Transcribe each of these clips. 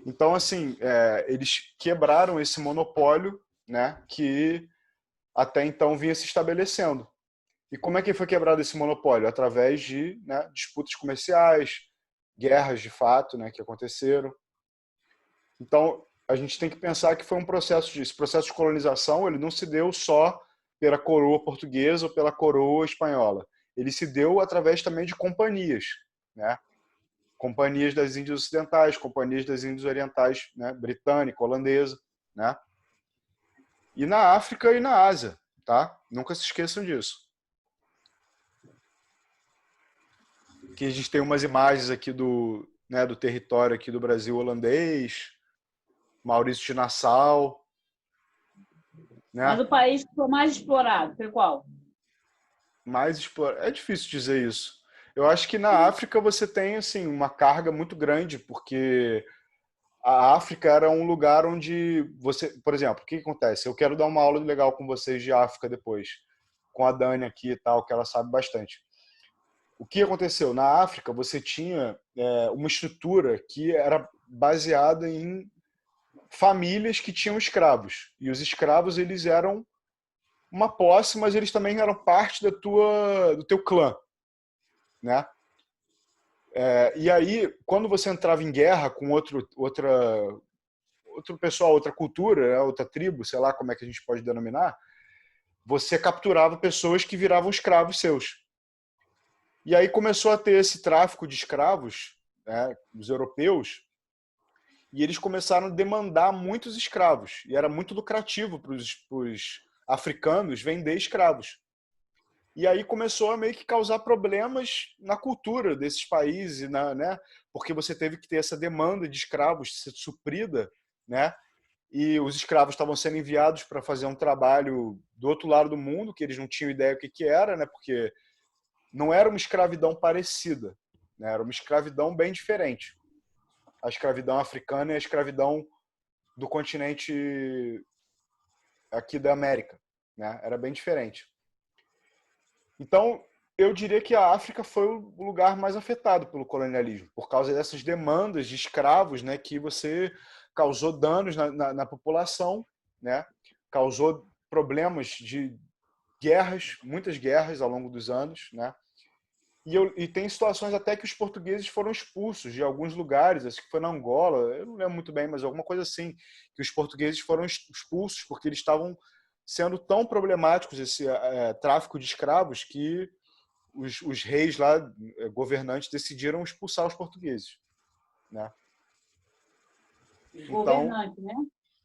Então, assim, eles quebraram esse monopólio, né, que até então vinha se estabelecendo. E como é que foi quebrado esse monopólio? Através de, né, disputas comerciais, guerras de fato, né, que aconteceram. Então, a gente tem que pensar que foi um processo esse processo de colonização, ele não se deu só pela coroa portuguesa ou pela coroa espanhola. Ele se deu através também de companhias, né? Companhias das Índias Ocidentais, companhias das Índias Orientais, né? Britânica, holandesa, né? E na África e na Ásia, tá? Nunca se esqueçam disso. Que a gente tem umas imagens aqui do, né, do território aqui do Brasil holandês, Maurício de Nassau, Mas né? o país que foi mais explorado foi qual? É difícil dizer isso. Eu acho que na África você tem assim uma carga muito grande, porque a África era um lugar onde você, por exemplo, o que acontece? Eu quero dar uma aula legal com vocês de África depois, com a Dani aqui e tal, que ela sabe bastante. O que aconteceu? Na África você tinha uma estrutura que era baseada em famílias que tinham escravos. E os escravos eles eram uma posse, mas eles também eram parte do teu clã, né? E aí, quando você entrava em guerra com outro pessoal, outra cultura, né, outra tribo, sei lá como é que a gente pode denominar, você capturava pessoas que viravam escravos seus. E aí começou a ter esse tráfico de escravos, né, dos europeus, e eles começaram a demandar muitos escravos. E era muito lucrativo para os africanos vender escravos. E aí começou a meio que causar problemas na cultura desses países, né? Porque você teve que ter essa demanda de escravos ser suprida, né? E os escravos estavam sendo enviados para fazer um trabalho do outro lado do mundo, que eles não tinham ideia do que era, né? Porque não era uma escravidão parecida, né? Era uma escravidão bem diferente. A escravidão africana e a escravidão do continente aqui da América, né? Era bem diferente. Então, eu diria que a África foi o lugar mais afetado pelo colonialismo, por causa dessas demandas de escravos, né, que você causou danos na população, né, causou problemas de guerras, muitas guerras ao longo dos anos, né, e tem situações até que os portugueses foram expulsos de alguns lugares, acho que foi na Angola, eu não lembro muito bem, mas alguma coisa assim, que os portugueses foram expulsos porque eles estavam sendo tão problemáticos esse tráfico de escravos que os reis lá, governantes, decidiram expulsar os portugueses, né? Os Então, governantes, né?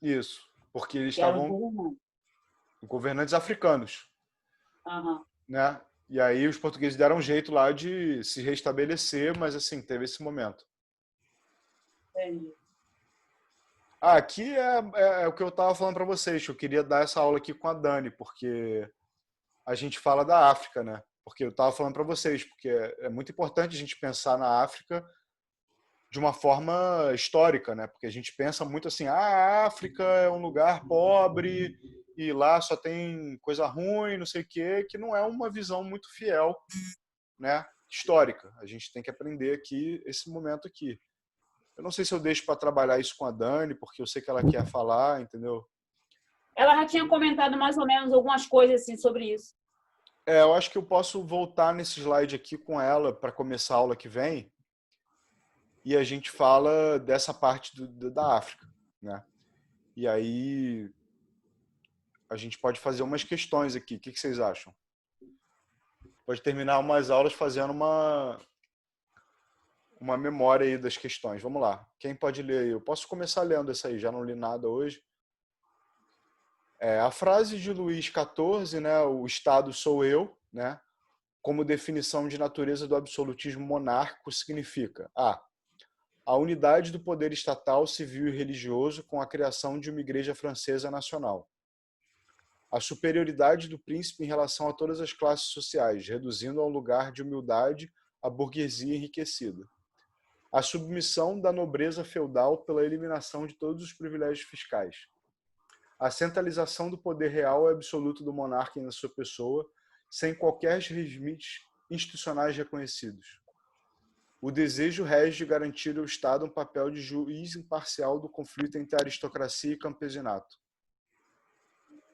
isso, porque eles Que eram os estavam governantes. governantes africanos, Aham, né? E aí os portugueses deram um jeito lá de se restabelecer, mas assim, teve esse momento. entendi. Aqui é o que eu estava falando para vocês, que eu queria dar essa aula aqui com a Dani, porque a gente fala da África, né? Porque eu estava falando para vocês, porque é muito importante a gente pensar na África de uma forma histórica, né? Porque a gente pensa muito assim, a África é um lugar pobre e lá só tem coisa ruim, não sei o quê, que não é uma visão muito fiel, né? Histórica. A gente tem que aprender aqui esse momento aqui. Eu não sei se eu deixo para trabalhar isso com a Dani, porque eu sei que ela quer falar, entendeu? Ela já tinha comentado mais ou menos algumas coisas assim sobre isso. Eu acho que eu posso voltar nesse slide aqui com ela para começar a aula que vem e a gente fala dessa parte da África, né? E aí a gente pode fazer umas questões aqui. O que vocês acham? Pode terminar umas aulas fazendo uma memória aí das questões. Vamos lá. Quem pode ler aí? Eu posso começar lendo essa aí, já não li nada hoje. A frase de Luís XIV, né, o Estado sou eu, né, como definição de natureza do absolutismo monárquico, significa a unidade do poder estatal, civil e religioso com a criação de uma igreja francesa nacional. A superioridade do príncipe em relação a todas as classes sociais, reduzindo ao lugar de humildade a burguesia enriquecida. A submissão da nobreza feudal pela eliminação de todos os privilégios fiscais. A centralização do poder real e absoluto do monarca na sua pessoa, sem qualquer limites institucionais reconhecidos. o desejo rege de garantir ao Estado um papel de juiz imparcial do conflito entre aristocracia e campesinato.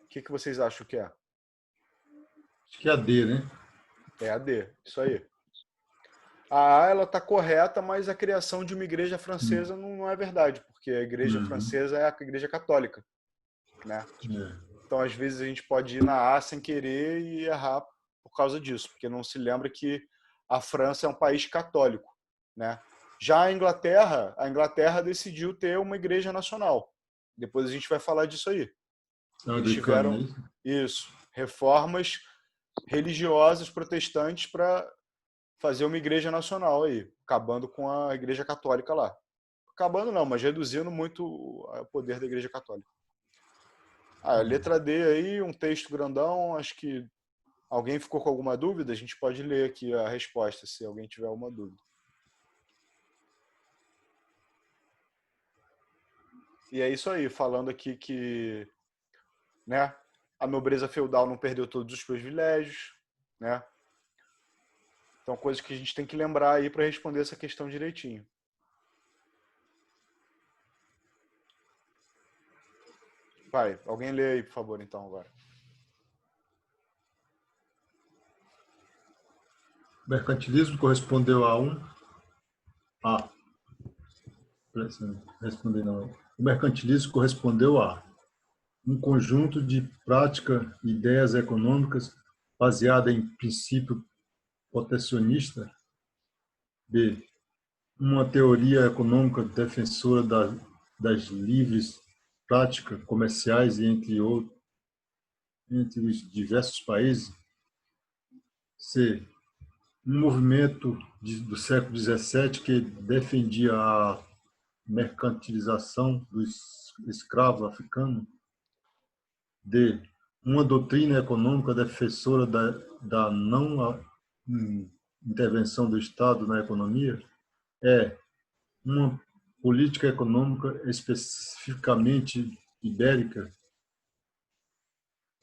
O que vocês acham que é? Acho que é a D, né? É a D, isso aí. A ela está correta, mas a criação de uma igreja francesa não é verdade, porque a igreja francesa é a igreja católica, né? Então, às vezes, a gente pode ir na A sem querer e errar por causa disso, porque não se lembra que a França é um país católico, né? Já a Inglaterra decidiu ter uma igreja nacional. Depois a gente vai falar disso aí. Eles tiveram isso, reformas religiosas protestantes para fazer uma igreja nacional aí, acabando com a igreja católica lá. Acabando não, mas reduzindo muito o poder da igreja católica. A letra D aí, um texto grandão, acho que alguém ficou com alguma dúvida? A gente pode ler aqui a resposta, se alguém tiver alguma dúvida. E é isso aí, falando aqui que, né, a nobreza feudal não perdeu todos os privilégios, né? Então, coisas que a gente tem que lembrar aí para responder essa questão direitinho. Vai, alguém lê aí, por favor, então, agora. O mercantilismo correspondeu a um... Responder não. O mercantilismo correspondeu a um conjunto de prática e ideias econômicas baseada em princípio protecionista. B. Uma teoria econômica defensora das livres práticas comerciais entre os diversos países. C. Um movimento do século XVII que defendia a mercantilização do escravo africano. D. Uma doutrina econômica defensora da não intervenção do Estado na economia. E. Uma política econômica especificamente ibérica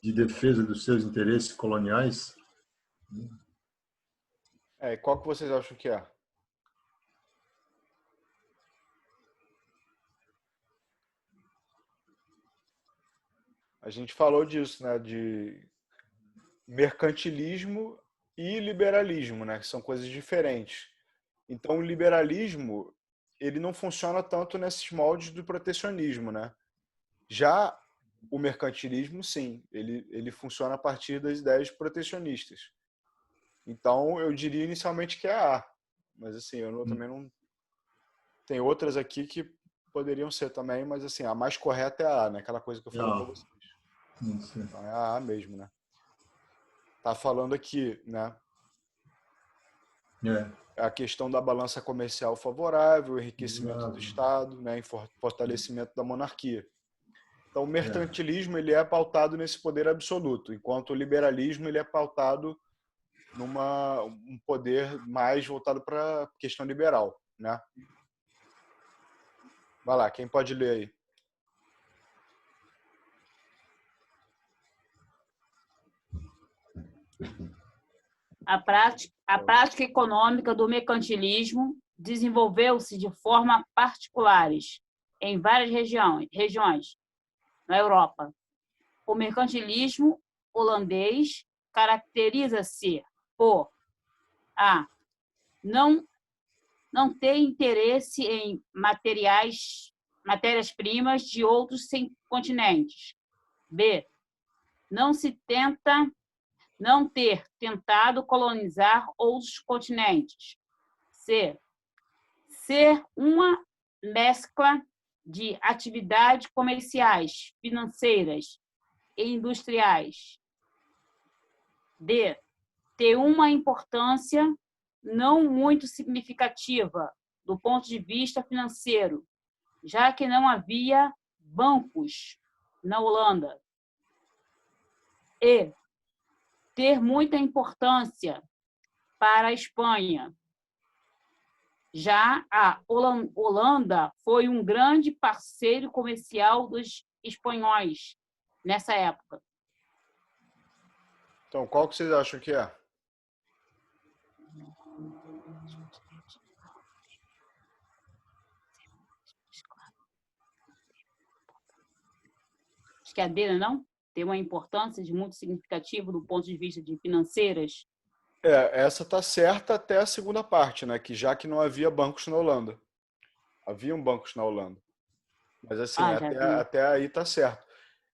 de defesa dos seus interesses coloniais. Qual que vocês acham que é? A gente falou disso, né? De mercantilismo e liberalismo, né? Que são coisas diferentes. Então, o liberalismo, ele não funciona tanto nesses moldes do protecionismo, né? Já o mercantilismo, sim, ele funciona a partir das ideias protecionistas. Então, eu diria inicialmente que é a A. Mas, assim, também não... Tem outras aqui que poderiam ser também, mas, assim, a mais correta é a A, né? Aquela coisa que eu falei para vocês. Então, é a A mesmo, né? Tá falando aqui, né? A questão da balança comercial favorável, o enriquecimento do Estado, né? E fortalecimento da monarquia. Então, o mercantilismo ele é pautado nesse poder absoluto, enquanto o liberalismo ele é pautado um poder mais voltado para a questão liberal, né? Vai lá, quem pode ler aí? A prática econômica do mercantilismo desenvolveu-se de forma particulares em várias regiões na Europa. O mercantilismo holandês caracteriza-se por a não ter interesse em matérias-primas de outros continentes. B. Não ter tentado colonizar outros continentes. C. Ser uma mescla de atividades comerciais, financeiras e industriais. D. Ter uma importância não muito significativa do ponto de vista financeiro, já que não havia bancos na Holanda. E. Ter muita importância para a Espanha. Já a Holanda foi um grande parceiro comercial dos espanhóis nessa época. Então, qual que vocês acham que é? que é a dele, não? Tem uma importância muito significativa do ponto de vista de financeiras. Essa tá certa até a segunda parte, né? Que já que não havia bancos na Holanda. Haviam bancos na Holanda. Mas assim, Ah, já vi. até aí tá certo.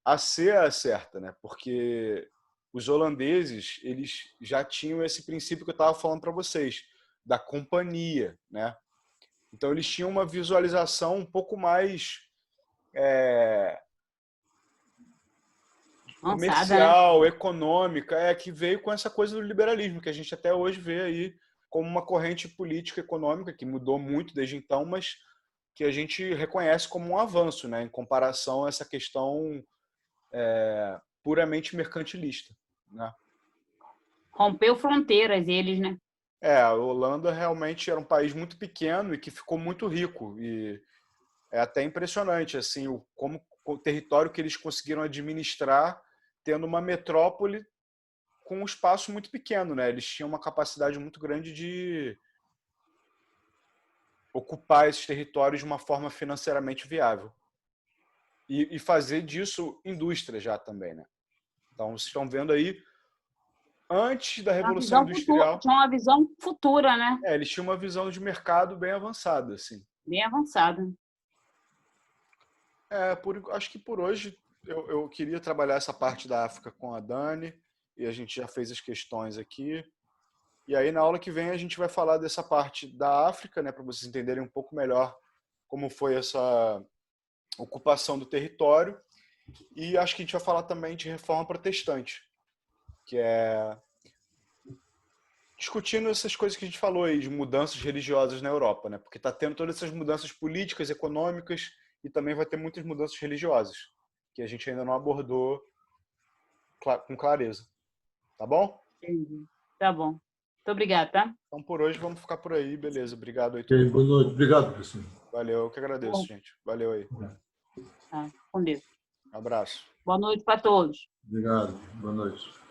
A C é a certa, né? Porque os holandeses, eles já tinham esse princípio que eu estava falando para vocês, da companhia, né? Então eles tinham uma visualização um pouco mais Avançada, né? comercial, econômica, que veio com essa coisa do liberalismo, que a gente até hoje vê aí como uma corrente política econômica que mudou muito desde então, mas que a gente reconhece como um avanço, né, em comparação a essa questão puramente mercantilista, né? Rompeu fronteiras eles, né? A Holanda realmente era um país muito pequeno e que ficou muito rico e é até impressionante assim como o território que eles conseguiram administrar tendo uma metrópole com um espaço muito pequeno, né? Eles tinham uma capacidade muito grande de ocupar esses territórios de uma forma financeiramente viável e fazer disso indústria já também, né? Então vocês estão vendo aí antes da Uma Revolução visão futura, Industrial, tinha uma visão futura, né? eles tinham uma visão de mercado bem avançada, assim. Bem avançada. Acho que por hoje eu queria trabalhar essa parte da África com a Dani e a gente já fez as questões aqui. E aí na aula que vem a gente vai falar dessa parte da África, né, para vocês entenderem um pouco melhor como foi essa ocupação do território. E acho que a gente vai falar também de reforma protestante, que é discutindo essas coisas que a gente falou aí, de mudanças religiosas na Europa, né? Porque está tendo todas essas mudanças políticas, econômicas e também vai ter muitas mudanças religiosas, que a gente ainda não abordou com clareza. Tá bom? Entendi. Tá bom. Muito obrigada, tá? Então por hoje vamos ficar por aí, beleza. Obrigado aí todo Ok, mundo. boa noite. Obrigado, professor. Valeu, eu que agradeço, Bom, gente. Valeu aí. tá, com Deus. Abraço. Boa noite para todos. Obrigado. Boa noite.